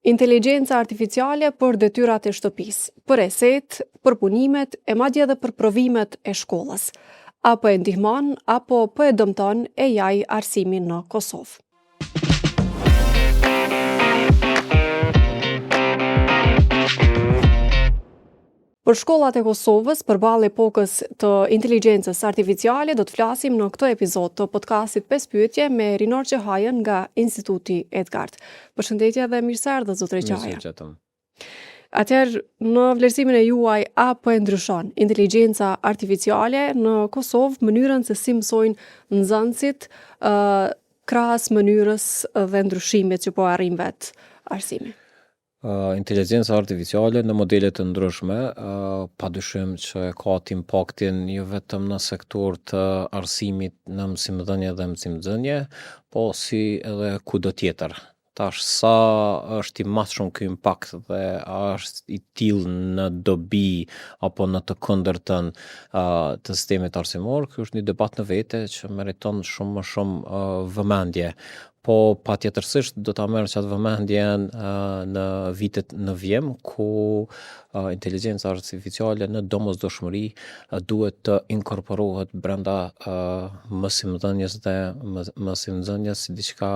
Inteligjenca artificiale për detyrat e shtëpisë, për eset, për punimet e madje edhe për provimet e shkollës. Apo e ndihmon, apo po e dëmton AI arsimin në Kosovë. Për shkollat e Kosovës, përballë epokës të inteligjencës artificiale, do të flasim në këtë epizod të podcastit 5 pyetje me Rinor Qehajën nga Instituti Edgard. Përshëndetje dhe mirëseardhje zotre Qehaja. Atëherë, në vlerësimin e juaj, a po e ndryshon inteligjenca artificiale në Kosovë mënyrën se si mësojnë nxënësit krahas mënyrës dhe ndryshimit që po arrin vet arsimi? Inteligjenca artificiale në modele të ndryshme, padyshim që ka impaktin jo vetëm në sektor të arsimit në mësimdhënie dhe mësimdhënie, po si edhe kudo tjetër. Tash sa është i madh shumë ky impakt dhe është i tillë në dobi apo në të kundërtën të sistemit arsimor, ky është një debat në vete që meriton shumë më shumë vëmendje. Po patjetërsisht do ta merr çat vëmendjen në vitet në vjem ku inteligjenca artificiale në domosdoshmëri duhet të inkorporohet brenda mësimdhënies dhe mësimdhënies si diçka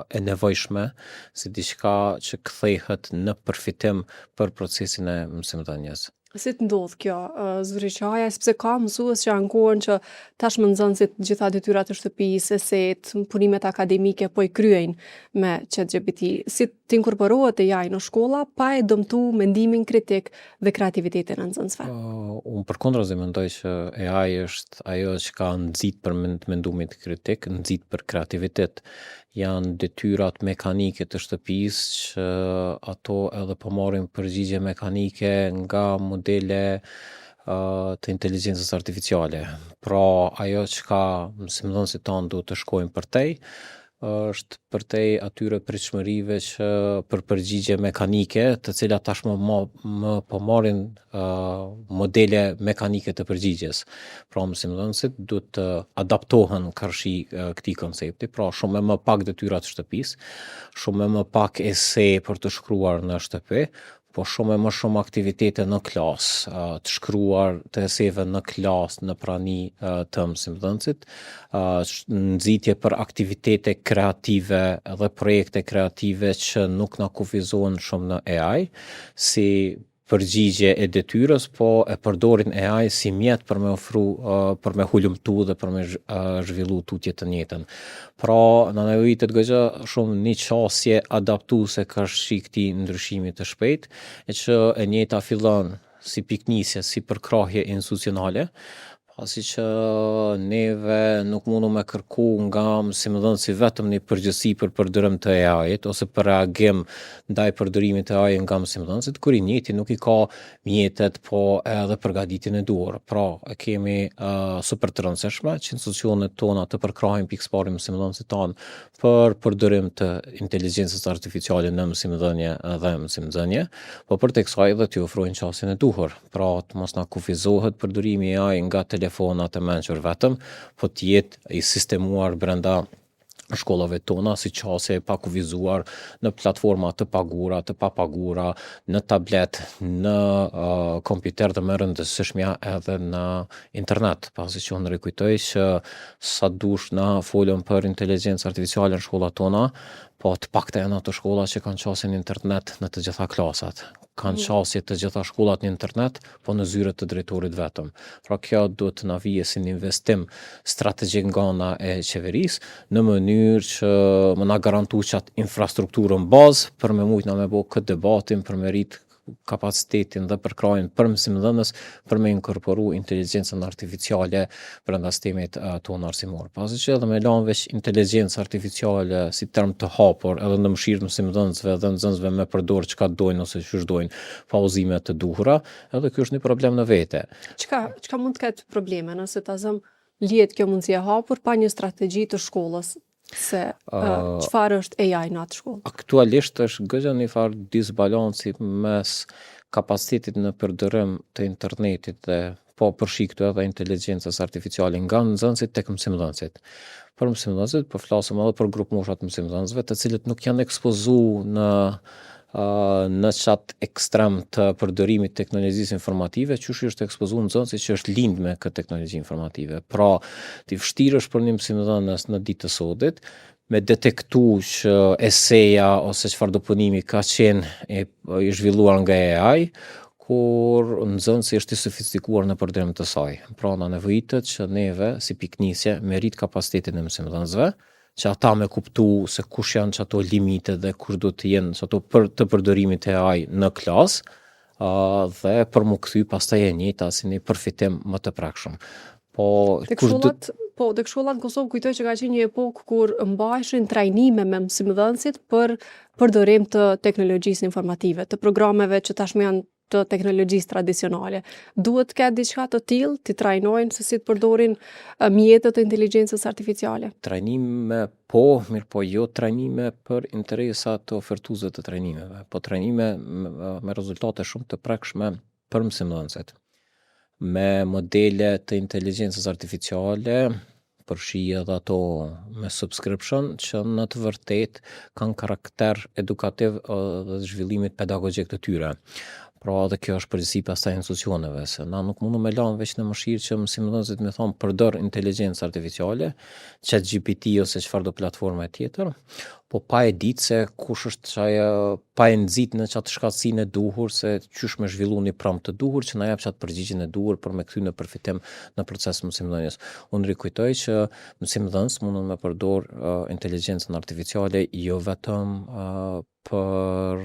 e nevojshme, si diçka që kthehet në përfitim për procesin e mësimdhënies. Si të ndodh kjo, zotëri Qehaja, sepse ka mësues që ankohen që tashmë nxënësit gjitha detyrat e shtëpisë, eset, punimet akademike po i kryejnë me ChatGPT. Si të inkorporohet AI në shkolla pa e dëmtu mendimin kritik dhe kreativitetin e nxënësve? Unë përkundrazi mendoj që AI është ajo që ka nxit për mendimin kritik, nxit për kreativitet. Janë detyrat mekanike të shtëpisë që ato edhe po marrin përgjigje mekanike nga modele të inteligjencës artificiale. Pra ajo që ka mësimdhënësit tanë duhet të shkojnë përtej, është përtej atyre pritshmërive që për përgjigje mekanike, të cilat tashmë më po marrin modele mekanike të përgjigjes. Pra mësimdhënësit duhet të adaptohen karshi këtij koncepti, pra shumë më pak detyra të shtëpisë, shumë më pak ese për të shkruar në shtëpi, po shumë më shumë aktivitete në klasë, të shkruar të eseve në klasë, në prani të mësimdhënësit, nxitje për aktivitete kreative dhe projekte kreative që nuk na kufizohen shumë në AI, si përgjigje e detyrës, po e përdorin AI si mjet për me ofru, për me hulumtu dhe për me zhvillu tutje të njëjtën. Pra, në nevojitet goxha shumë një qasje adaptuese karshi këtij ndryshimi të shpejt, e që e njëjta fillon si piknisje, si përkrahje institucionale, pasi që neve nuk mundu me kërku nga mësimdhënësi vetëm një përgjësi për përdorim të AI-it, ose për reagim ndaj përdorimit të AI nga mësimdhënësit, kur i njëjti nuk i ka mjetet, po edhe përgatitjen e duhur. Pra, kemi super të rëndësishme që institucionet tona të përkrahin pikësipari mësimdhënësit tanë për përdorim të inteligjencës artificiale në mësimdhënie dhe mësimdhënie, po për tek kësaj edhe t'i ofrojnë qasjen e duhur. Pra, të mos na kufizohet përdorimi i AI nga telefonat e mençur vetëm, po të jetë i sistemuar brenda shkollave tona si qasje e pakufizuar në platforma të pagura, të papagura, në tablet, në kompjuter të më rëndësishmja edhe në internet. Pasi që unë rikujtoj që sa dush na folëm për inteligjencë artificiale në shkollat tona, po të pakta janë ato shkolla që kanë qasjen internet në të gjitha klasat. Kanë qasje të gjitha shkollat në internet, po në zyret të drejtorit vetëm. Pra kjo duhet të na vije si një investim strategjik nga ana e qeverisë në mënyrë që më na garantu qatë infrastrukturën bazë për me mujt na me bo këtë debatin, për me rrit kapacitetin dhe përkrahin për mësimdhënës për me inkorporu inteligjencën artificiale brenda sistemit tonë arsimor. Pasi që edhe me lanë veç inteligjencë artificiale si term të hapur edhe në mëshirë mësimdhënësve dhe nxënësve me përdor çka dojnë ose ç'është dojnë pa udhëzime të duhura, edhe ky është një problem në vete. Çka mund të ketë probleme nëse ta zëm lihet kjo mundësi e hapur pa një strategji të shkollës? Se çfarë është AI në atë shkollë? Aktualisht është goxha një farë disbalanci mes kapacitetit në përdorim të internetit dhe po përshiktu edhe inteligjencës artificiale nga nxënësit tek mësimdhënësit. Për mësimdhënësit po flasim edhe për grup moshat mësimdhënësve, të cilët nuk janë ekspozuar në në qatë ekstrem të përdorimit teknologjisë informative, qysh është ekspozu nxënësi që është lind me këtë teknologji informative. Pra, ti vështirë është për një mësimdhënës në ditë të sodit, me detektu që eseja ose çfarë do punimi ka qenë i zhvilluar nga AI, kur nxënësi është i sofistikuar në përdorim të saj. Pra, na nevojitet që neve, si piknisje, me rrit kapacitetin e mësimdhënësve, që ata me kuptu se kush janë që ato limite dhe kush do të jenë që ato për të përdorimit e AI në klasë, dhe për mu kthy pastaj e njëjta si një përfitim më të prekshëm. Tek shkollat në Kosovë kujtoj që ka qenë një epokë kur mbajshin trajnime me mësimdhënësit për përdorim të teknologjisë informative, të programeve që tashmë janë të teknologjisë tradicionale. Duhet të ketë diçka të tillë, të trajnojnë se si të përdorin mjetët të inteligjencës artificiale. Trajnime mirë po jo trajnime për interesa të ofertuesve të trajnimeve, po trajnime me rezultate shumë të prekshme për mësimdhënësit. Me modele të inteligjencës artificiale, përfshi edhe ato me subscription, që në të vërtet kanë karakter edukativ dhe zhvillimit pedagogjik të tyre. Pra edhe kjo është përgjithësi pastaj institucioneve, se na nuk mundu me lanë veç në mëshirë që mësimdhënësit me thonë përdor inteligjencë artificiale, ChatGPT ose çfarë do platforme tjetër, po pa e ditë se kush është çaja, pa e nxit në çatë shkatësinë e duhur se qysh me zhvillu një prompt të duhur që na jap çatë përgjigjen e duhur për me kthy në përfitim në proces mësimdhënies. Unë rikujtoj që mësimdhënës mundun me përdor inteligjencën artificiale jo vetëm për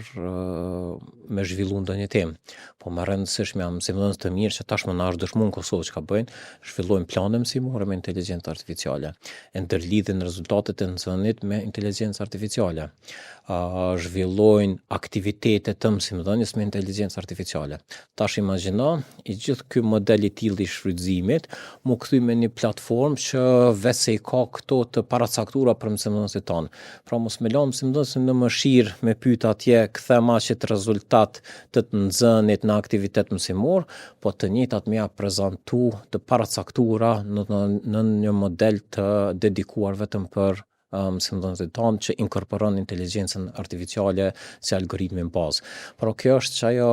me zhvillu ndonjë temë, po më rëndësishme janë mësimdhënës të mirë që tashmë na është dëshmuar në Kosovë çka bëjnë, zhvillojnë plane mësimore me inteligjencë artificiale, e ndërlidhin rezultatet e nxënit me inteligjencë artificiale, zhvillojnë aktivitete të mësimdhënies me inteligjencë artificiale. Tash imagjino, i gjithë ky model i tillë i shfrytëzimit mu kthy me një platformë që vetë se i ka këto të paracaktura për mësimdhënësit tonë. Pra mos me lënë mësimdhënësin në mëshirë me pyet atje kthema që të rezultat të nxënit në aktivitet mësimor, po të njëjtat më ia prezantu të paracaktura në një model të dedikuar vetëm për mësimdhënësit tonë që inkorporon inteligjencën artificiale si algoritmin bazë. Por kjo është që ajo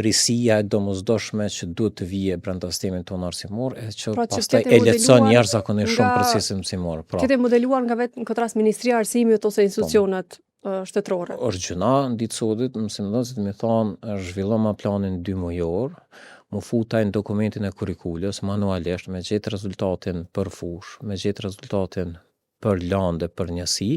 risia e domosdoshme që duhet të vijë brenda sistemit tonë arsimor e që pastaj e lehtëson jashtëzakonisht shumë procesin mësimor. Këtë modeluar nga vetë në këtë rast Ministria e Arsimit ose institucionet shtetërore. Është gjëna në ditë sodit mësimdhënësit më thonë zhvilloma planin 2 mujor, mu futaj në dokumentin e kurrikulës manualisht me gjetë rezultatin për fush, me gjetë rezultatin për lande, për njësi,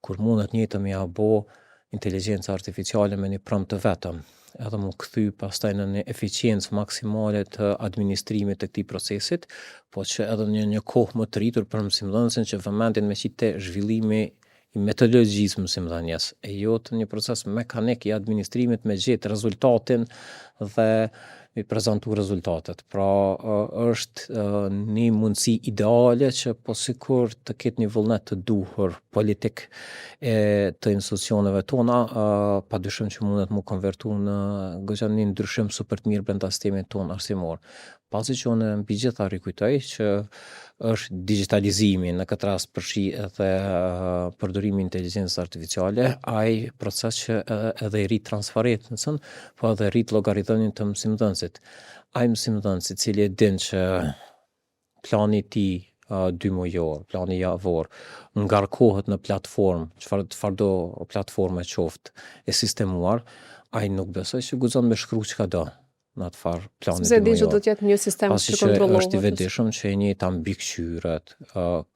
kur mundet njëtë me ja bo inteligjencë artificiale me një prompt të vetëm, edhe mu kthy pastaj në një eficiencë maksimale të administrimit të këtij procesit, po që edhe një kohë më të rritur për mësimdhënësin që vëmendjen me qite zhvillimi i metodologjisë mësimdhënies, e jo të një proces mekanik i administrimit me gjetë rezultatin dhe mi prezantu rezultatet. Pra është një mundësi ideale që po sikur të ketë një vullnet të duhur politik të institucioneve tona, padyshim që mundet mu konvertu në goxha një ndryshim super të mirë brenda sistemit tonë arsimor. Pasi që unë mbi gjitha rikujtoj që është digitalizimi në këtë rast përfshi edhe përdorimi i inteligjencës artificiale, ai proces që edhe i rrit transparencën, po edhe rrit llogaritënin të mësimdhënësit. Ai mësimdhënës i cili e din që plani i tij 2 mujor, plani javor, ngarkohet në platformë, çfarë do platforme qoftë e sistemuar, ai nuk besoj që guxon me shkruaj çka do në atë farë planit. Se di që do të jetë një sistem që kontrollohet. Është i vetëdijshëm që e njëjta mbikëqyret,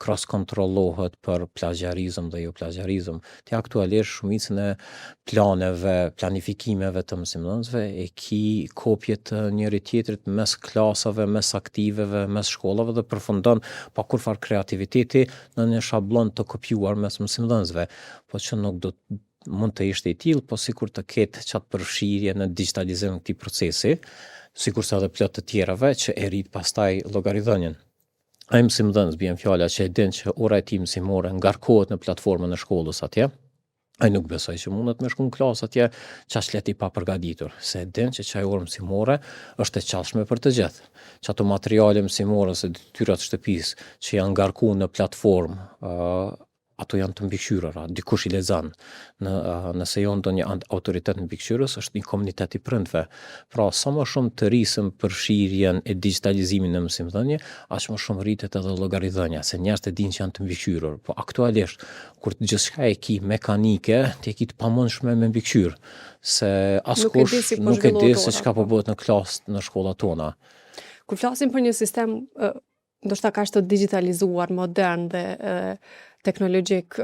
cross kontrollohet për plagiarizëm dhe jo plagiarizëm. Ti aktualisht shumicën e planeve, planifikimeve të mësimdhënësve e ki kopje të njëri tjetrit mes klasave, mes aktiveve, mes shkollave dhe përfundon pa kurfar kreativiteti në një shablon të kopjuar mes mësimdhënësve, po që nuk do mund të ishte i tillë, po sikur të ketë qatë përfshirje në digitalizim këtij procesi, sikur sa edhe plot të tjerave që e rrit pastaj llogaridhënien. Ai mësimdhënës bien fjala që e din që ora e tij mësimore ngarkohet në platformën e shkollës atje, ai nuk besoj që mundet me shku në klasë atje qaq let i pa përgatitur, se e din që çaj orë mësimore është e qashme për të gjithë. Që ato materiale mësimore ose detyrat shtëpisë që janë ngarkuar në platformë ato janë të mbikëqyrëra, dikush i lexon. Nëse jo ndonjë autoritet në mbikëqyrës, është një komunitet i prindve. Pra, sa më shumë të rrisëm përfshirjen e digitalizimit në mësimdhënie, aq më shumë rritet edhe llogaridhënia, se njerëzit e dinë që janë të mbikëqyrur. Po aktualisht, kur gjithçka e ki mekanike, ti e ki të pamundshme me mbikëqyr, se askush nuk e di se çka po bëhet në klasë në shkollat tona. Kur flasim për një sistem ndoshta kaq të digitalizuar, modern dhe teknologjik,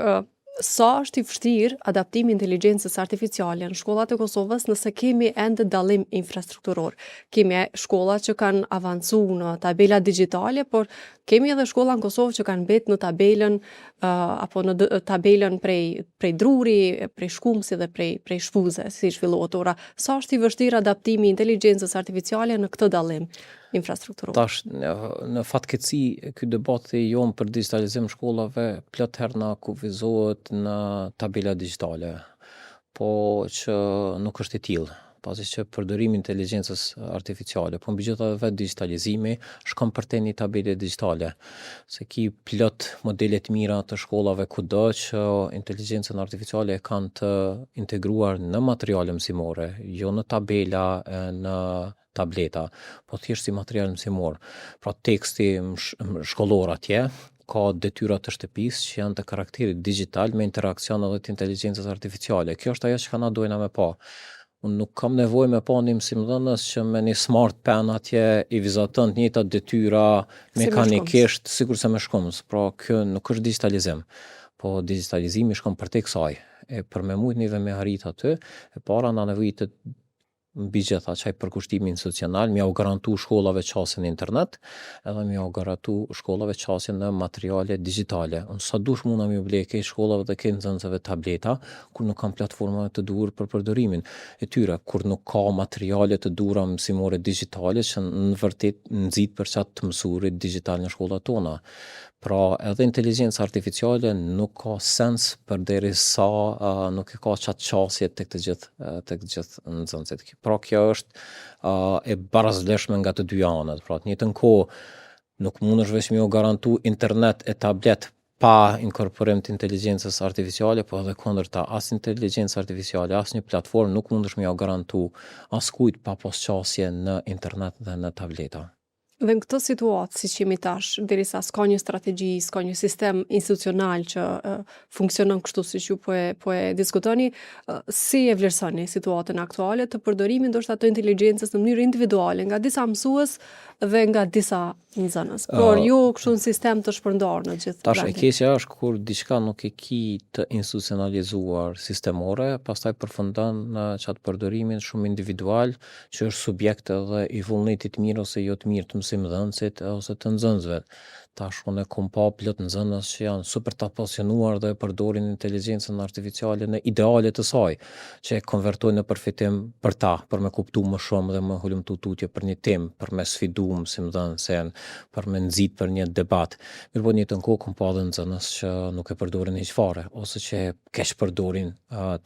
sa është i vështirë adaptimi i inteligjencës artificiale në shkollat e Kosovës nëse kemi ende dallim infrastrukturor. Kemi shkolla që kanë avancu në tabela digjitale, por kemi edhe shkolla në Kosovë që kanë mbet në tabelën apo në tabelën prej druri, prej shkumsi dhe prej shfuze, si zhvillohet ora. Sa është i vështirë adaptimi i inteligjencës artificiale në këtë dallim infrastrukturor? Tash, në fatkeqësi, ky debat i jon për digitalizim shkollave plot herë na kufizohet në tabela digjitale, po që nuk është e tillë. Pasi që përdorimi i inteligjencës artificiale, po mbi gjitha vetë digitalizimi, shkon përtej një tabele digjitale. Se ki plot modele të mira të shkollave kudo që inteligjencën artificiale e kanë të integruar në materiale mësimore, jo në tabela, në tableta, po thjesht si material mësimor. Pra teksti shkollor atje, ka detyra të shtëpisë që janë të karakterit digital me interakcion edhe të inteligjencës artificiale. Kjo është ajo që na dojna me pa. Unë nuk kam nevojë me pa një mësimdhënës që me një smart pen atje i vizaton të njëjtat detyra mekanikisht, sikur se me shkoms. Pra, kjo nuk është digitalizim. Po digitalizimi shkon përtej kësaj. E për me mujt njëve me arrit aty, e para na nevojitet mbi gjitha çaj përkushtimi institucional, mi u garantu shkollave qasjen në internet, edhe mi u garantu shkollave qasjen në materiale digjitale. Unë sa dush muna mi u ble ke shkollave dhe ke nxënësve tableta, kur nuk kam platforma të duhur për përdorimin e tyre, kur nuk ka materiale të duhura mësimore digjitale që në vërtet nxit për çat të mësurit digital në shkollat tona. Pra, edhe inteligjenca artificiale nuk ka sens përderisa nuk e ka qatë qasje tek të gjithë nxënësit. Pra, kjo është e barazleshme nga të dy anët. Pra, të njëjtën kohë nuk mundesh vetëm me u garantu internet e tablet pa inkorporim të inteligjencës artificiale, po edhe kundërta, as inteligjencë artificiale, as një platformë nuk mundesh me u garantu askujt pa pas qasje në internet dhe në tableta. Dhe në këtë situatë, si që jemi tash, derisa s'ka një strategji, s'ka një sistem institucional që funksionon kështu si që po e diskutoni, si e vlerësoni situatën aktuale të përdorimi ndoshta të inteligjencës në mënyrë individuale nga disa mësues dhe nga disa nxënës. Por jo kështu në sistem të shpërndarë në gjithë. Tash e keqja është kur diçka nuk e ki të institucionalizuar sistemore, pastaj përfundon në çat përdorimin shumë individual, që është subjekt edhe i vullnetit mirë ose jo të mirë të mësimdhënësit ose të nxënësve. Tash unë kam pa plot nxënës që janë super të apasionuar dhe përdorin inteligjencën artificiale në idealet të saj, që e konvertojnë në përfitim për ta, për me kuptu më shumë dhe më hulumtu tutje për një temë, për me sfidu mësimdhënësin, për me nxit për një debat. Mirë, një të kohë kam pa dhe nxënës që nuk e përdorin hiç fare, ose që keq përdorin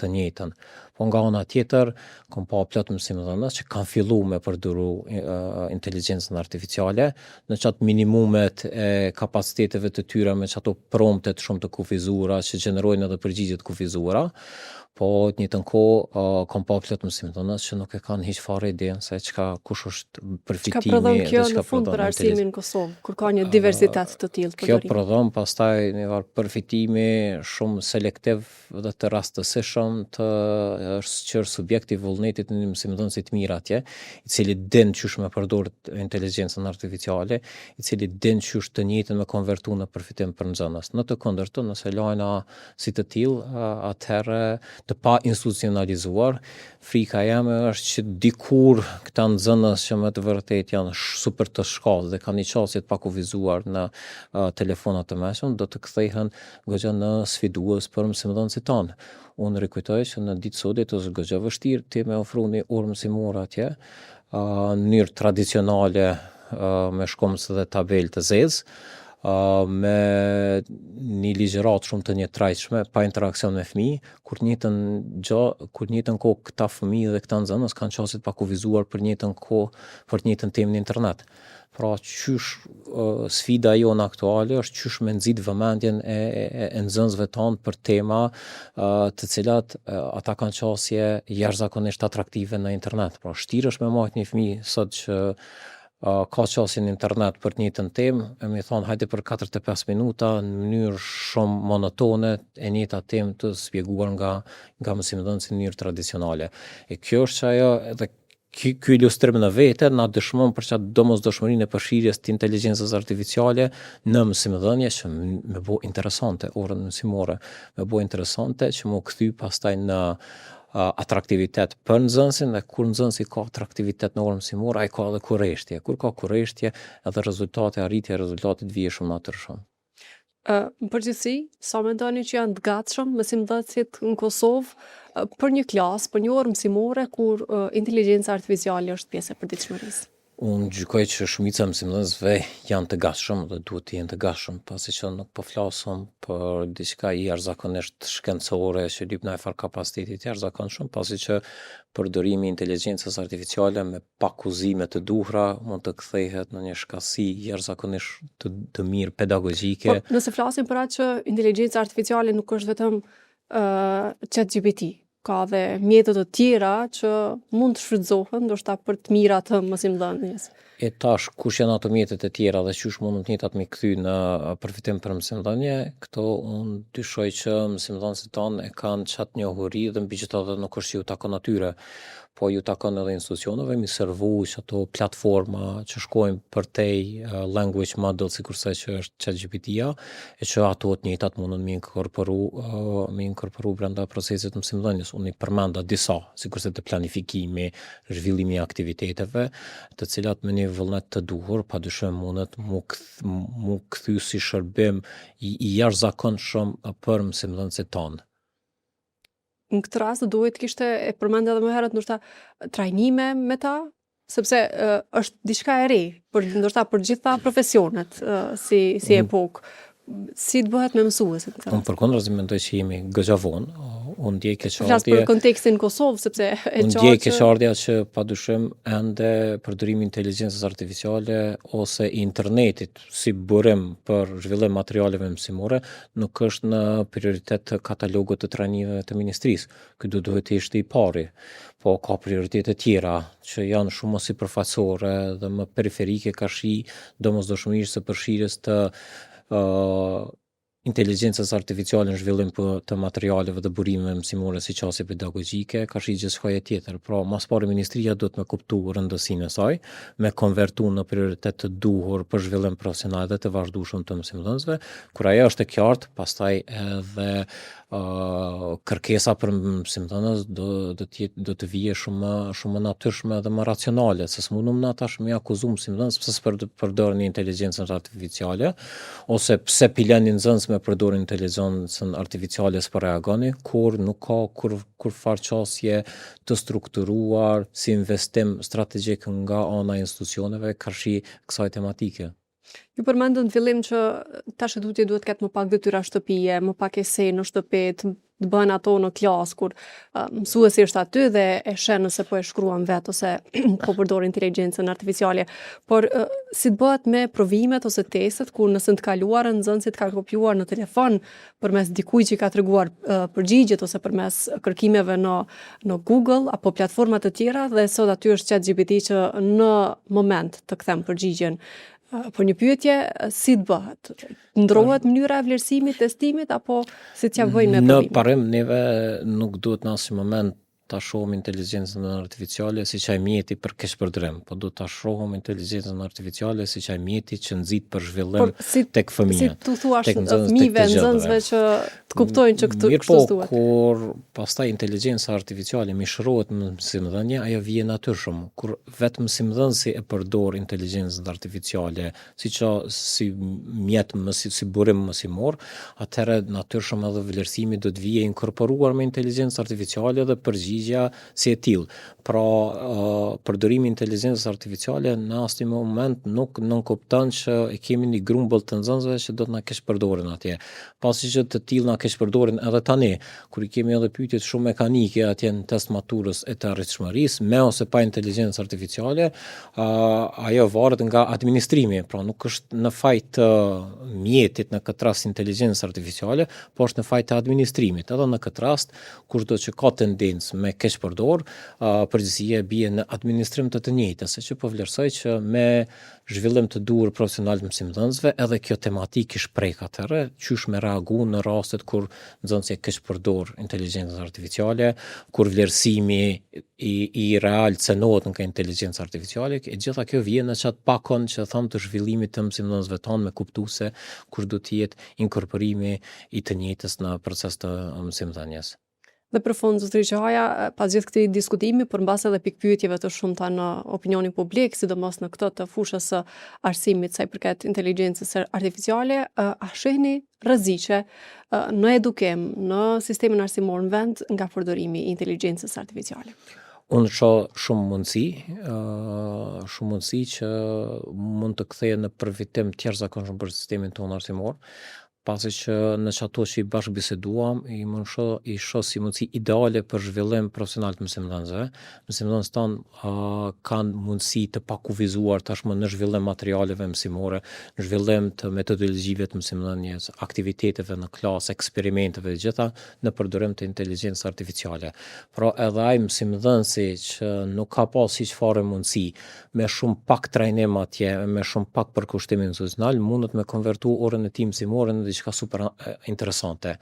të njëjtën. Po nga ana tjetër, kam pa plot mësimdhënës që kanë fillu me përdoru inteligjencën artificiale në çat minimumet e kapaciteteve të tyre me çato promptet shumë të kufizuara që gjenerojnë edhe përgjigje të kufizuara. Po të njëjtën kohë kam pa plot mësimdhënës që nuk e kanë hiç fare idenë se kush është përfitimi. Çka prodhon kjo në fund për arsimin në Kosovë, kur ka një diversitet të tillë përdorimi? Kjo prodhon pastaj një përfitimi shumë selektiv dhe të rastësishëm të është subjekti vullnetit në një mësimdhënësit mirë atje, i cili din çysh me përdor inteligjencën artificiale, i cili din çysh të njëjtën me konvertu në përfitim për nxënës. Në të kundërtën, nëse lajna si të tillë, atëherë të pa institucionalizuar, frika jame është që dikur këta nxënës që me të vërtet janë super të shkallë dhe kanë një qasje të pa kufizuar në telefonat të meshëm, do të kthehen goxha në sfidues për mësimdhënësit tanë. Unë rikujtoj që në ditë sodit është goxha vështirë ti me ofru një orë mësimore atje, në mënyrë tradicionale me shkomës dhe tabel të zezë, me një ligjëratë shumë të njëtrajtshme, pa interakcion me fëmijë, kur të njëjtën kohë këta fëmijë dhe këta nxënës kanë qenë të pakuvizuar për të njëjtën kohë për të njëjtën temë në internet. Pra qysh sfida jonë aktuale është qysh me nxit vëmendjen e nxënësve tanë për tema të cilat ata kanë qasje jashtëzakonisht atraktive në internet. Pra shtirësh me majt një fëmijë sot që ka qasje në internet për të njëjtën temë, e mi thonë hajde për 45 minuta në mënyrë shumë monotone e njëjta temë të spjeguar nga mësimdhënësi në mënyrë tradicionale. E kjo është që ajo edhe ky ilustrim në vete na dëshmon për çfarë domosdoshmërinë e përfshirjes të inteligjencës artificiale në mësimdhënie që më bë interesante orën mësimore, më bë interesante që më kthy pastaj në atraktivitet për nxënësin, dhe kur nxënësi ka atraktivitet në orën mësimore, ai ka edhe kurreshtje. Kur ka kurreshtje, edhe arritja e rezultatit vije shumë natyrshëm. Në përgjithësi, sa mendoni që janë të gatshëm mësimdhënësit në Kosovë për një klasë, për një orë mësimore kur inteligjenca artificiale është pjesë e përditshmërisë? Unë gjykoj që shumica e mësimdhënësve janë të gatshëm dhe duhet të jenë të gatshëm, pasi që nuk po flasim për diçka jashtëzakonisht shkencore që lyp në far kapacitetit jashtëzakonshëm, pasi që përdorimi i inteligjencës artificiale me pakuzime të duhura mund të kthehet në një shkasi jashtëzakonisht të mirë pedagogjike. Po, nëse flasim për atë që inteligjenca artificiale nuk është vetëm ChatGPT, ka dhe mjetët të tjera që mund të shfrytëzohen ndoshta për të mirat të mësimdhënies. E tash kush janë ato mjetet e tjera dhe qysh mund të njëjtat me kthy në përfitim për mësimdhënie, këto unë dyshoj që mësimdhënësit tanë e kanë qatë njohuri dhe mbi gjitha dhe nuk është që ju takon atyre, po ju takon edhe institucioneve, mi servu që ato platforma që shkojnë përtej language model sikurse që është ChatGPT-ja, e që ato të njëjtat mundën me inkorporu brenda procesit mësimdhënies. Unë i përmenda disa, sikurse të planifikimi, zhvillimi i aktiviteteve, të cilat me një vullnet të duhur, padyshim mundet mu kthy si shërbim i jashtëzakonshëm për mësimdhënësit tanë. Në këtë rast duhet kishte e përmend edhe më herët ndoshta trajnime me ta, sepse është diçka e re, ndoshta për gjitha profesionet si epokë. Si të bëhet me mësuesit? Unë përkundrazi mendoj që jemi goxha vonë. Unë ndjej keqardhje. Flas për kontekstin Kosovë, sepse e qartë. Unë ndjej keqardhja që padyshim ende përdorimi i inteligjencës artificiale ose internetit si burim për zhvillim materialeve mësimore nuk është në prioritet të katalogut të trajnimeve të ministrisë. Ky duhet të ishte i pari. Po ka prioritete tjera që janë shumë më sipërfaqësore dhe më periferike kashi domosdoshmërisht së përfshirjes të inteligjencës artificiale në zhvillim të materialeve dhe burimeve mësimore si qasje pedagogjike, ka shi gjithçka tjetër. Pra, mas pari ministria duhet me kuptu rëndësinë e saj, me konvertu në prioritet të duhur për zhvillim profesional dhe të vazhdueshëm të mësimdhënësve. Kur ajo është e qartë, pastaj edhe kërkesa për mësimdhënës do të vije shumë natyrshme dhe më racionale, se s'mundum na tash me akuzu mësimdhënës pse s'përdorin inteligjencën artificiale, ose pse pilani nxënës me përdorin inteligjencën artificiale s'po reagoni, kur nuk ka kur farqasje të strukturuar si investim strategjik nga ana e institucioneve karshi kësaj tematike. Ju përmendën në fillim që tash duhet të ketë më pak detyra shtëpie, më pak esej në shtëpi, të bën ato në klasë kur mësuesi është aty dhe e sheh nëse po e shkruan vet ose po përdor inteligjencën artificiale. Por si të bëhet me provimet ose testet kur nëse të kaluarën nxënësit ka kopjuar në telefon përmes dikujt që ka treguar përgjigjet ose përmes kërkimeve në Google apo platforma të tjera dhe sot aty është ChatGPT që në moment të kthem përgjigjen. Por një pyetje, si të bëhet? Ndrohet mënyra e vlerësimit, testimit, apo si t'ja bëjnë me provimin? Në parim neve nuk duhet në asnjë moment ta shohim inteligjencën artificiale si çaj mjeti për keqpërdorim, po duhet ta shohim inteligjencën artificiale si çaj mjeti që nxit për zhvillim tek fëmijët. Si tu thuash fëmijëve, nxënësve që të kuptojnë që kështu duhet. Kur pastaj inteligjenca artificiale mishrohet në mësimdhënie, ajo vjen natyrshëm. Kur vetëm mësimdhënësi e përdor inteligjencën artificiale si mjet si burim mësimor, atëherë natyrshëm edhe vlerësimi do të vijë inkorporuar me inteligjencën artificiale dhe përgjigja si e tillë. përdorimi i inteligjencës artificiale në asnjë moment nuk nënkupton që e kemi një grumbull të nxënësve që do të na kesh përdoren atje. Pasi që të tillë na kesh përdoren edhe tani, kur I kemi edhe pyetjet shumë mekanike atje në test maturës e të arritshmërisë, me ose pa inteligjencë artificiale, ajo varet nga administrimi, pra nuk është në fajt të mjetit në këtë rast inteligjencë artificiale, po është në fajt të administrimit. Edhe në këtë rast, kurdo që ka tendencë me keq përdor, përgjithësia bie në administrim të njëjtës, se që po vlerësoj që me zhvillim të duhur profesional të mësimdhënësve, edhe kjo tematikë I shpreh atëherë, qysh me reagu në rastet kur nxënësi keq përdor inteligjencën artificiale, kur vlerësimi I real cenohet nga inteligjenca artificiale, e gjitha kjo vjen në çat pakon që tham të zhvillimit të mësimdhënësve tonë me kuptuese kur do të jetë inkorporimi I të njëjtës në proces të mësimdhënies. Dhe për fund, zotëri Qaja, pas gjithë këtij diskutimi, përmbas edhe pikpyetjeve të shumta në opinionin publik, sidomos në këtë të fushës së arsimit sa I përket inteligjencës artificiale, a shihni rreziqe në edukim, në sistemin arsimor në vend nga përdorimi I inteligjencës artificiale? Unë shoh shumë mundësi që mund të kthehen në përfitim të jashtëzakonshëm për sistemin tonë arsimor, pasi që në çato që I bashkëbiseduam, I shoh si mundësi ideale për zhvillim profesional të mësimdhënësve. Mësimdhënësit tanë kanë mundësi të pakuvizuar tashmë në zhvillim materialeve mësimore, në zhvillim të metodologjive të mësimdhënies, aktiviteteve në klasë, eksperimenteve të gjitha në përdorim të inteligjencës artificiale. Pra edhe ai mësimdhënësi që nuk ka pas hiç fare mundësi, me shumë pak trajnim atje, me shumë pak përkushtim institucional, mundet me konvertu orën e tij mësimore në diçka super interesante.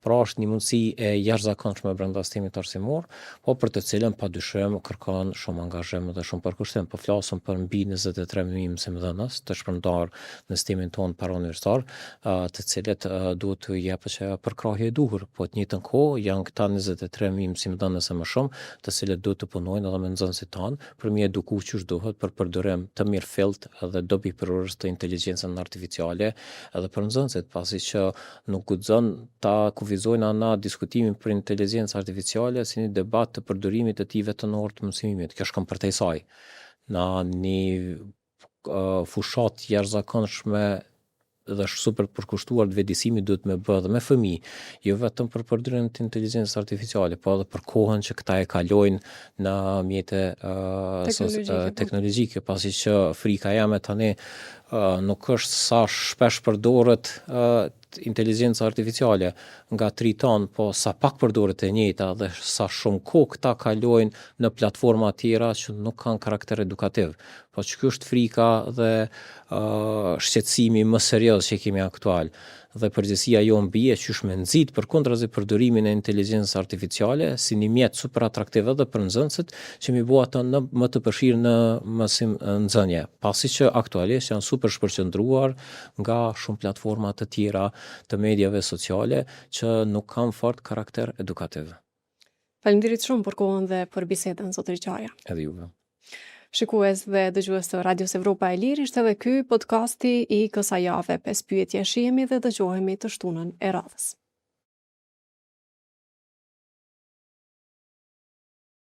Pra është një mundësi e jashtëzakonshme brenda sistemit arsimor, po për të cilën padyshim kërkon shumë angazhim dhe shumë përkushtim. Po flasim për mbi 23.000 mësimdhënës të shpërndar në sistemin tonë parauniversitar, të cilët duhet të jepet që përkrahje e duhur. Po të njëjtën kohë janë këta 23.000 mësimdhënës e më shumë, të cilët duhet të punojnë edhe me nxënësit tanë për mi eduku ç'është duhet për përdorim të mirëfillt edhe dobi përorës të inteligjencës artificiale edhe për nxënësit, pasi që nuk guxon ta kufizojnë ana diskutimin për inteligjencë artificiale si një debat të përdorimit të tij vetonor të mësimit. Kjo shkon përtej saj. Në një fushat jashtëzakonshme dhe super përkushtuar të vjedisimi duhet me bë edhe me fëmijë, jo vetëm për përdorimin të inteligjencës artificiale, po edhe për kohën që këta e kalojnë në mjete teknologjike, pasi që frika jame tani nuk është sa shpesh përdoret inteligjenca artificiale nga 3 ton, po sa pak përdoret e njëjta dhe sa shumë kohë këta kalojnë në platforma tjera që nuk kanë karakter edukativ. Po që kjo është frika dhe shqetësimi më serioz që kemi aktual. Dhe përgjithësia jo mbie qysh me nxit përkundrazi përdorimin e inteligjencës artificiale si një mjet super atraktiv edhe për nxënësit që mi bua ato më të përfshirë në mësim nxënje, pasi që aktualisht janë super shpërqendruar nga shumë platforma të tjera të mediave sociale që nuk kanë fort karakter edukativ. Faleminderit shumë për kohën dhe për bisedën, zotëri Qaja. Edhe juve. Shikues dhe dëgjues të Radios Evropa e Lirë, ishte edhe ky podcasti I kësaj jave 5 pyetje shihemi dhe dëgjohemi të shtunën e radhës.